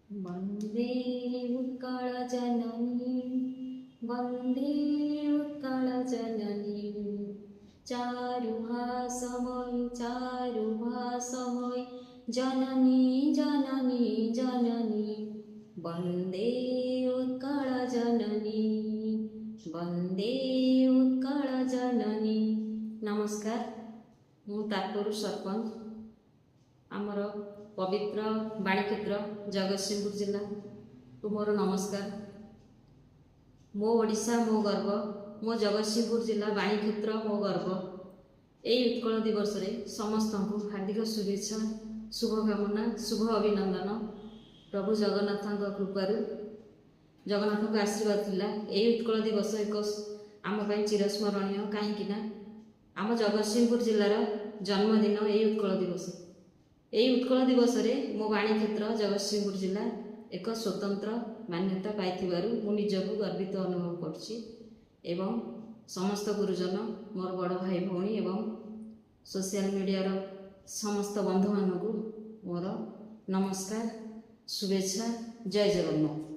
वन्दे उत्कलजननी वन्दे उत्कलजननी चारुहासमयी जननी जननी जननी वन्दे उत्कलजननी वन्दे उत्कलजननी। नमस्कार, मु तारपुर सरपंच आमर पवित्र बाणीक्षेत्र जगतसिंहपुर जिला को मोर नमस्कार। मो ओडिशा मो गर्व, मो जगतसिंहपुर जिला बाणीक्षेत्र मो गर्व। यही उत्कल दिवस रे समस्त को हार्दिक शुभेच्छा, शुभकामना, शुभ अभिनंदन। प्रभु जगन्नाथ कृपारू जगन्नाथ का आशीर्वाद थिला। यही उत्कल दिवस एक आम चिरस्मरणीय कहीं आम जगतसिंहपुर जिलार जन्मदिन यही उत्कल दिवस। यही उत्कल दिवस रे मो बाणीक्षेत्र जगतसिंहपुर जिला एक स्वतंत्र मान्यता पाइथिबारु मु निजको गर्वित अनुभव करछि एवं समस्त गुरुजन मोर बड़ भाई भौणी एवं सोशल मीडिया समस्त बंधु मानक मोर नमस्कार, शुभेच्छा। जय जगन्नाथ।